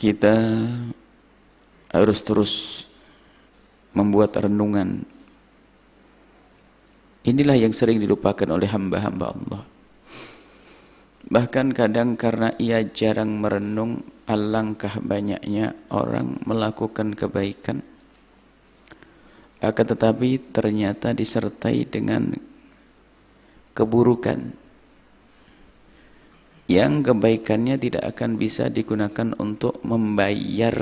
kita harus terus membuat renungan. Inilah yang sering dilupakan oleh hamba-hamba Allah. Bahkan kadang karena ia jarang merenung, alangkah banyaknya orang melakukan kebaikan, akan tetapi ternyata disertai dengan keburukan, yang kebaikannya tidak akan bisa digunakan untuk membayar,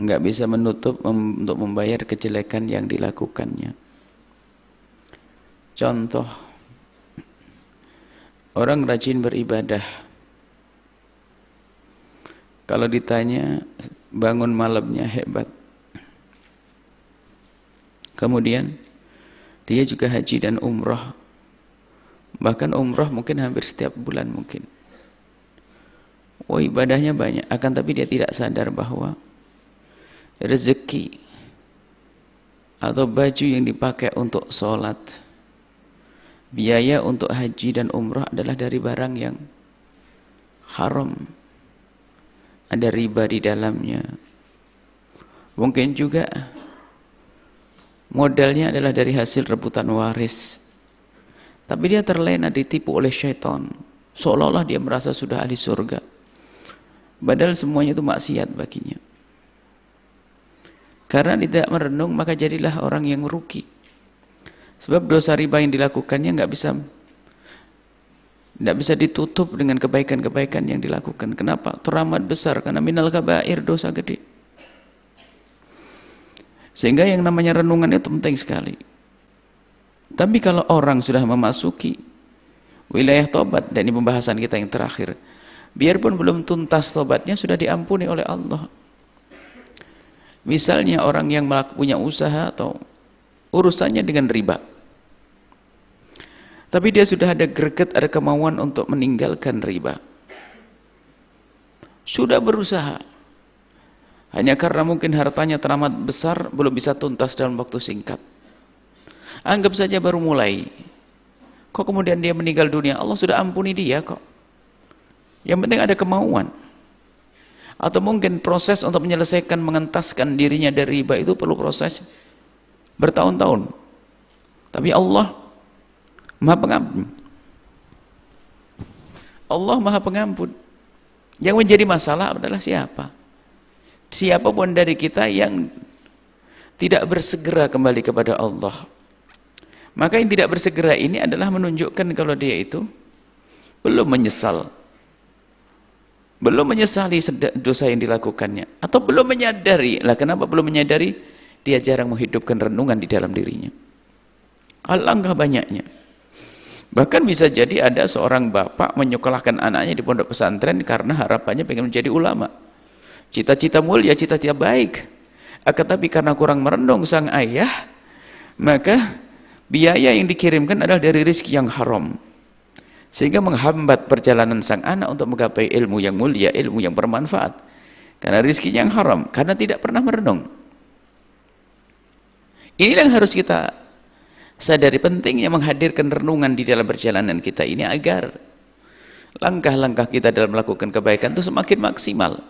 nggak bisa menutup untuk membayar kejelekan yang dilakukannya. Contoh, orang rajin beribadah, kalau ditanya bangun malamnya hebat, kemudian dia juga haji dan umrah, bahkan umrah mungkin hampir setiap bulan mungkin. Oh, ibadahnya banyak, akan tapi dia tidak sadar bahwa rezeki atau baju yang dipakai untuk sholat, biaya untuk haji dan umrah adalah dari barang yang haram, ada riba di dalamnya. Mungkin juga modalnya adalah dari hasil rebutan waris, tapi dia terlena, ditipu oleh syaitan, seolah-olah dia merasa sudah ahli surga, padahal semuanya itu maksiat baginya. Karena tidak merenung, maka jadilah orang yang rugi. Sebab dosa riba yang dilakukannya nggak bisa ditutup dengan kebaikan-kebaikan yang dilakukan. Kenapa? Teramat besar, karena minal kabair, dosa gede. Sehingga yang namanya renungan itu penting sekali. Tapi kalau orang sudah memasuki wilayah tobat, dan ini pembahasan kita yang terakhir, biarpun belum tuntas tobatnya sudah diampuni oleh Allah. Misalnya orang yang punya usaha atau urusannya dengan riba, tapi dia sudah ada greget, ada kemauan untuk meninggalkan riba, sudah berusaha, hanya karena mungkin hartanya teramat besar, belum bisa tuntas dalam waktu singkat. Anggap saja baru mulai, kok kemudian dia meninggal dunia, Allah sudah ampuni dia kok. Yang penting ada kemauan. Atau mungkin proses untuk menyelesaikan, mengentaskan dirinya dari riba itu perlu proses bertahun-tahun. Tapi Allah Maha Pengampun. Allah Maha Pengampun. Yang menjadi masalah adalah siapa? Siapapun dari kita yang tidak bersegera kembali kepada Allah. Maka yang tidak bersegera ini adalah menunjukkan kalau dia itu belum menyesal, belum menyesali dosa yang dilakukannya, atau belum menyadari. Lah kenapa belum menyadari? Dia jarang menghidupkan renungan di dalam dirinya. Alangkah banyaknya. Bahkan bisa jadi ada seorang bapak menyekolahkan anaknya di pondok pesantren karena harapannya pengen menjadi ulama. Cita-cita mulia, cita-cita baik. Akan tapi karena kurang merenung sang ayah, maka biaya yang dikirimkan adalah dari rezeki yang haram, sehingga menghambat perjalanan sang anak untuk menggapai ilmu yang mulia, ilmu yang bermanfaat, karena rezeki yang haram, karena tidak pernah merenung. Inilah yang harus kita sadari, pentingnya menghadirkan renungan di dalam perjalanan kita ini agar langkah-langkah kita dalam melakukan kebaikan itu semakin maksimal.